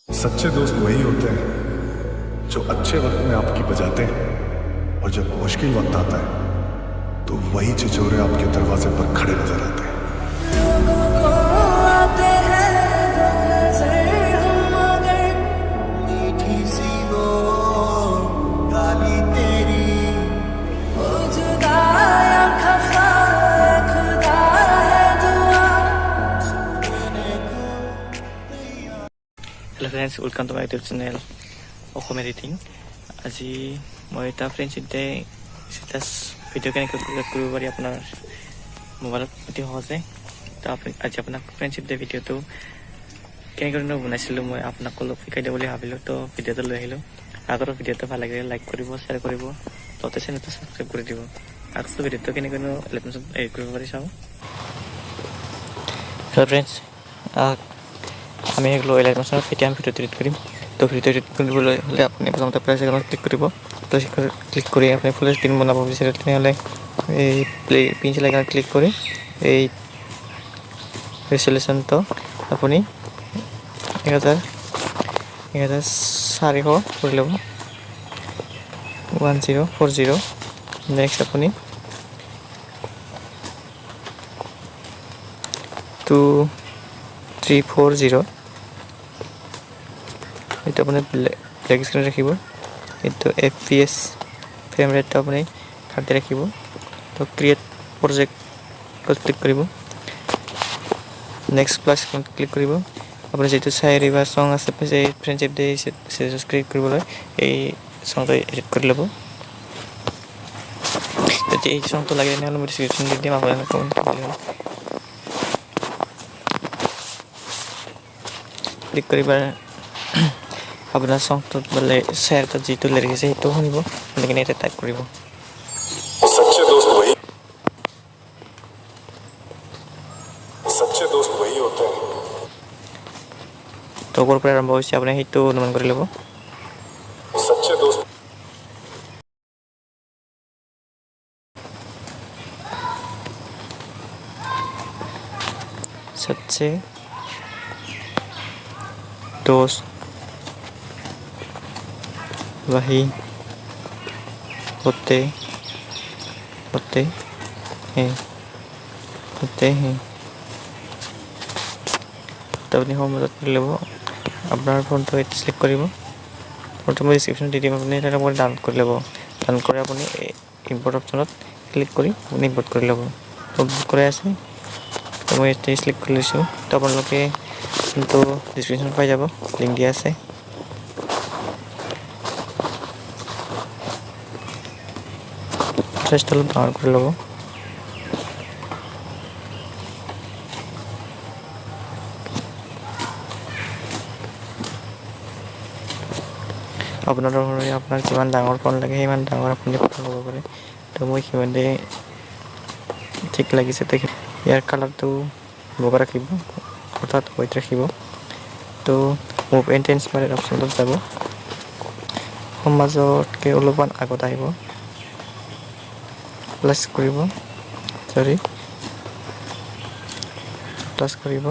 सच्चे दोस्त वही होते हैं जो अच्छे वक्त में आपकी बजाते हैं और जब मुश्किल वक्त आता है तो वही छिछोरे आपके दरवाजे पर खड़े नजर आते हैं। लोगों को आते हैं दो नजर हम मगर मीठी सी वो गाली तेरी वो जुदा या खफा है खुदा है दुआ सुनने को तैयार। Hello friends, welcome to my YouTube channel Assam editing. আজি মই এটা ফ্ৰেণ্ডশ্বিপ ডে ষ্টেটাছ ভিডিঅ' কেনেকৈ ক্ৰিয়েট কৰিব পাৰি আপোনাৰ মোবাইলত অতি সহজে। তো আজি আপোনাক ফ্ৰেণ্ডশ্বিপ ডে ভিডিঅ'টো কেনেকৈ বনাইছিলোঁ মই আপোনাক অলপ শিকাই দিওঁ বুলি ভাবিলোঁ। তো ভিডিঅ'টো লৈ আহিলোঁ। আগৰ ভিডিঅ'টো ভাল লাগিলে লাইক কৰিব, শ্বেয়াৰ কৰিব, লগতে চেনেলটো ছাবস্ক্ৰাইব কৰি দিব। আগৰ ভিডিঅ'টো কেনেকৈ ইলেক্ট্ৰনিকছত এডিট কৰিব পাৰি চাওঁ। হেল্ল' ফ্ৰেণ্ডছ, আমি এগুলো ইলেক্ট্ৰনিক্সত এতিয়া আমি ভিডিঅ' এডিট কৰিম। তো ভিডিঅ' এডিট কৰিবলৈ হ'লে আপুনি প্ৰথমতে প্লাছ আইকনত ক্লিক কৰিব। প্লাছ ক্লিক কৰি আপুনি ফুল স্ক্ৰীণ বনাব বিচাৰে তেনেহ'লে এই পেঞ্চিল আইকনত ক্লিক কৰি এই ৰেজলিউশ্যনটো আপুনি 1400 কৰি ল'ব, 1040। নেক্সট আপুনি 2340 এটা আপুনি ব্লেক স্ক্ৰীন ৰাখিব। কিন্তু FPS ফ্ৰেম ৰেটটো আপুনি 30 ৰাখিব। তো ক্ৰিয়েট প্ৰজেক্টত ক্লিক কৰিব। নেক্সট প্লাছ ক্লিক কৰিব। আপুনি যিটো চায়েৰী বা চং আছে এই ফ্ৰেণ্ডশ্বিপ ডে ষ্টেটাছ ক্ৰিয়েট কৰিবলৈ এই চংটো এডিট কৰি ল'ব। যদি এই চংটো লাগে তেনেহ'লে মই ডিছক্ৰিপশ্যন দি দিম, আপোনালোকে কমেণ্ট কৰিলে হ'ল। ক্লিক কৰিবা আপোনাৰ চংটোত বোলে শ্বেয়াৰটোত যিটো লিৰিক্স আছে সেইটো শুনিব, শুনি কিনে এতিয়া টাইপ কৰিব। सच्चे दोस्त वही होते हैं। তো ক'ৰ পৰা আৰম্ভ হৈছে আপুনি সেইটো অনুমান কৰি ল'ব। सच्चे दोस्त सच्चे दोस्त वही होते होते हैं होते हैं। তো আপুনি হোমত কৰি ল'ব। আপোনাৰ ফোনটো এইটো চিলেক্ট কৰিব। ফোনটো মই ডিছক্ৰিপশ্যন দি দিম, আপুনি এটা আপুনি ডাউনলোড কৰি ল'ব। ডাউনলোড কৰি আপুনি ইম্পৰ্ট অপশ্যনত ক্লিক কৰি আপুনি ইম্পৰ্ট কৰি ল'ব। ইম্পৰ্ট কৰি আছে তো মই এতিয়া চিলেক্ট কৰি লৈছোঁ। তো আপোনালোকে কিন্তু ডিছক্ৰিপশ্যনত পাই যাব, লিংক দিয়া আছে। জাষ্ট অলপ ডাউনলোড কৰি ল'ব। আপোনাৰ যিমান ডাঙৰ ফোন লাগে সিমান ডাঙৰ আপুনি ফটো ল'ব পাৰে। তো মই সিমানে ঠিক লাগিছে। তো ইয়াৰ কালাৰটো বগা ৰাখিব, অৰ্থাৎ হোৱাইট ৰাখিব। তো মুভ এণ্ড ট্ৰেন্সপাৰেণ্ট অপশ্যনটোত যাব। সমাজতকৈ অলপমান আগত আহিব, প্লাছ কৰিব, প্লাছ কৰিব,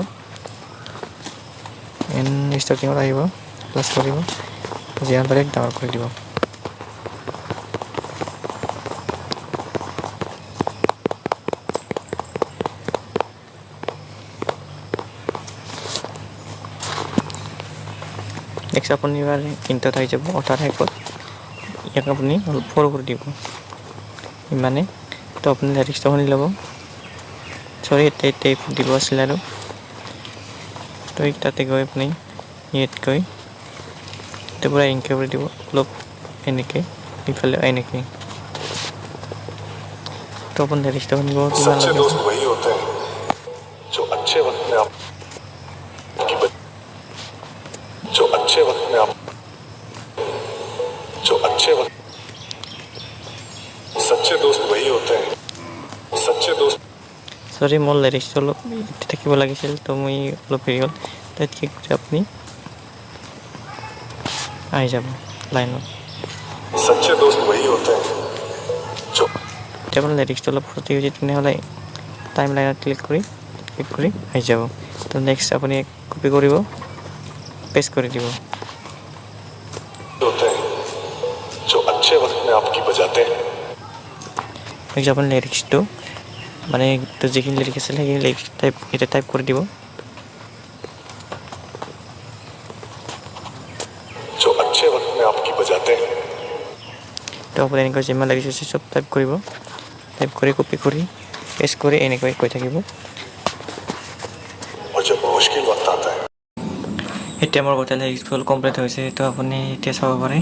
এণ্ড ষ্টাৰ্টিঙত আহিব, প্লাছ কৰিব, যিমান পাৰে ডাঙৰ কৰি দিব। নেক্সট আপুনি এবাৰ ইণ্টাৰত আহি যাব, অৰ্থাৎ শেষত ইয়াক আপুনি অলপ সৰু কৰি দিব ইমানে। তো আপুনি লিৰিক্সটো শুনি ল'ব। এতিয়া দিব আছিলে আৰু তো তাতে গৈ আপুনি ইয়াত গৈ এতিয়া পূৰা এনেকৈ কৰি দিব, অলপ এনেকৈ, ইফালে এনেকৈ। তো আপুনি লিৰিক্সটো শুনিব কিমান सच्चे লাগে। दोस्त वही होते हैं जो अच्छे वक्त में आप जो अच्छे वक्त में आप जो अच्छे वक्त सच्चे दोस्त वही होते हैं। सच्चे दोस्त চৰি, মোৰ লিৰিক্সটো অলপ ইতি থাকিব লাগিছিল, তো মই অলপ হেৰি হ'ল। তাত কি কৰি আপুনি আহি যাব লাইনত। सच्चे दोस्त वही होते हैं जो এতিয়া আপোনাৰ লিৰিক্সটো অলপ ফুৰ্তি হৈছে তেনেহ'লে টাইম লাইনত ক্লিক কৰি আহি যাব। তো নেক্সট আপুনি কপি কৰিব, পেষ্ট কৰি দিব होते हैं जो अच्छे वक्त में आपकी बजाते हैं আপুনি লিৰিক্সটো মানে যিখিনি লিৰিক্স আছিলে সেইখিনি লিৰিক্স টাইপ কৰি দিব जो अच्छे वक्त में आपकी बजाते हैं তো আপুনি এনেকৈ যিমান লিৰিক্স আছে চব টাইপ কৰিব টাইপ কৰি কপি কৰি পেষ্ট কৰি এনেকৈ কৈ থাকিব और जब मुश्किल वक्त आता है এতিয়া মোৰ গোটেই লিৰিক্সবোৰ কমপ্লিট হৈছে তো আপুনি এতিয়া চাব পাৰে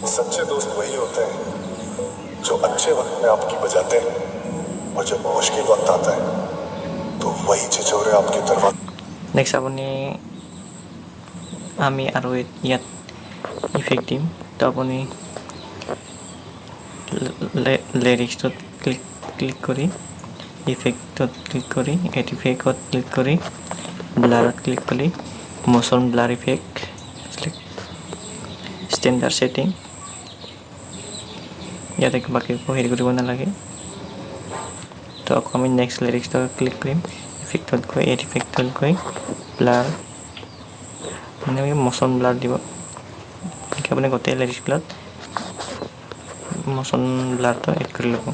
सच्चे दोस्त वही होते हैं जो अच्छे वक्त में आपकी बजाते हैं और जब मुश्किल वक्त आता है तो वही छिछोरे आपके दरवाजे নেক্সট আপুনি আমি আৰু ইয়াত ইফেক্ট দিম তো আপুনি লিৰিক্সটোত ক্লিক কৰি ইফেক্টত ক্লিক কৰি এড ইফেক্টত ক্লিক কৰি ব্লাৰত ক্লিক কৰি motion blur effect standard setting ইয়াতে বাকী একো হেৰি কৰিব নালাগে তো আকৌ আমি নেক্সট লিৰিক্সটো ক্লিক কৰিম ইফেক্টত গৈ এড ইফেক্টত গৈ ব্লাৰ মানে আমি মোশন ব্লাৰ দিব আপুনি গোটেই লিৰিক্সবিলাক মোশন ব্লাৰটো এড কৰি ল'ব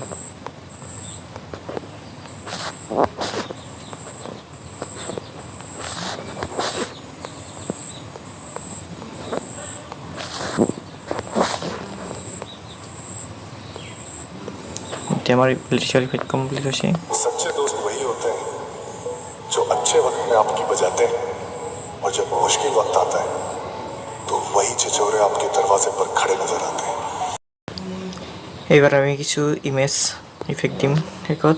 এতিয়া আমাৰ লিৰিক্সৰ ইফেক্ট কমপ্লিট হৈছে सच्चे दोस्त वही होते हैं जो अच्छे वक्त में आपकी बजाते हैं और जब मुश्किल वक्त आता है तो वही छिछोरे आपके दरवाजे पर खड़े नजर आते हैं এইবাৰ আমি কিছু ইমেজ ইফেক্ট দিম শেষত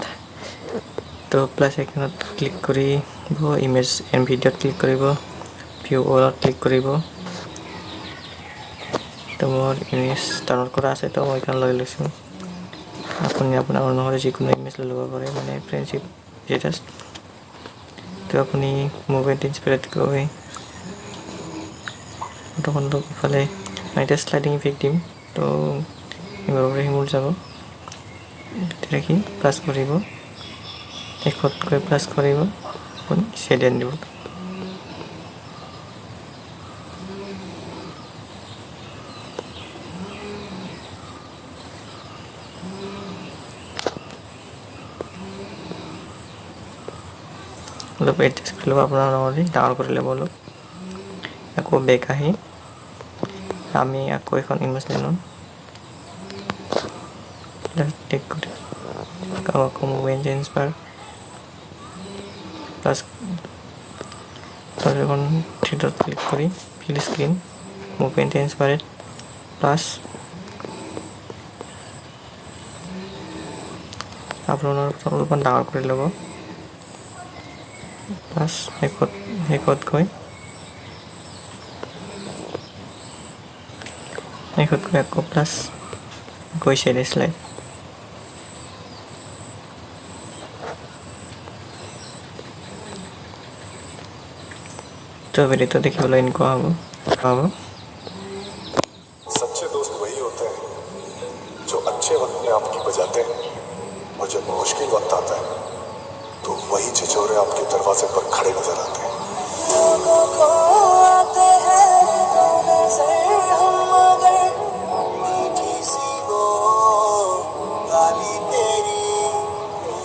তো প্লাছ আইকনত ক্লিক কৰিব ইমেজ এণ্ড ভিডিঅ'ত ক্লিক কৰিব ভিউ অলত ক্লিক কৰিব তো মোৰ ইমেজ ডাউনলোড কৰা আছে তো মই এইখন লৈ লৈছোঁ আপুনি আপোনাৰ অনুসৰি যিকোনো ইমেজ লৈ ল'ব পাৰে মানে ফ্ৰেণ্ডশ্বিপ ষ্টেটাছ তো আপুনি মুভমেণ্ট ইনস্পায়াৰ্ড কৰি ফটোখনটো ইফালে এতিয়া শ্লাইডিং ইফেক্ট দিম তো ইমানৰে সিমূল যাব ৰাখি প্লাছ কৰিব শেষত গৈ প্লাছ কৰিব আপুনি ছেডেন দিব অলপ এডজাষ্ট কৰি ল'ব আপোনাৰ অনুসৰি ডাঙৰ কৰি ল'ব অলপ আকৌ বেক আহি আমি আকৌ এখন ইমেজ লৈ ল'ম টেক কৰি আকৌ মুভমেণ্ট ইনস্পায়াৰ প্লাছ এখন থ্ৰীডত ক্লিক কৰি full screen movement inspired plus আপোনাৰ অলপমান ডাঙৰ কৰি ল'ব প্লাছ শেষত গৈ আকৌ প্লাছ গৈ শ্বেড শ্লাইড তো ভিডিঅ'টো দেখিবলৈ এনেকুৱা হ'ব सच्चे दोस्त वही होते हैं जो अच्छे वक्त में आपकी बजाते हैं और जब मुश्किल वक्त आता है तो वही छिछोरे आपके दरवाजे पर खड़े नजर आते हैं लोगों को आते हैं जो नजर हम मगर मीठी सी वो गाली तेरी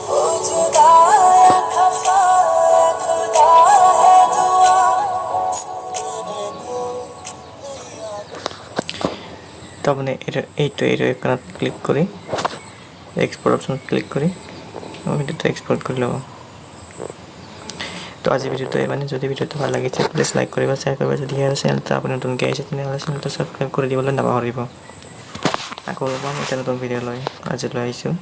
वो जुदा या खफा या खुदा है दुआ सुनने को नहीं आता তো আপুনি এইটো এখনত ক্লিক কৰি এক্সপোৰ্ট অপশ্যনত ক্লিক কৰি ভিডিঅ'টো এক্সপোৰ্ট কৰি ল'ব তো আজি ভিডিঅ'টো মানে যদি ভিডিঅ'টো ভাল লাগিছে প্লিজ লাইক কৰিব শ্বেয়াৰ কৰিব যদি আৰু চেনেলটো আপুনি নতুনকৈ আহিছে তেনেহ'লে চেনেলটো ছাবস্ক্ৰাইব কৰি দিবলৈ নাপাহৰিব আকৌ অলপমান এটা নতুন ভিডিঅ' লৈ আজিলৈ আহিছোঁ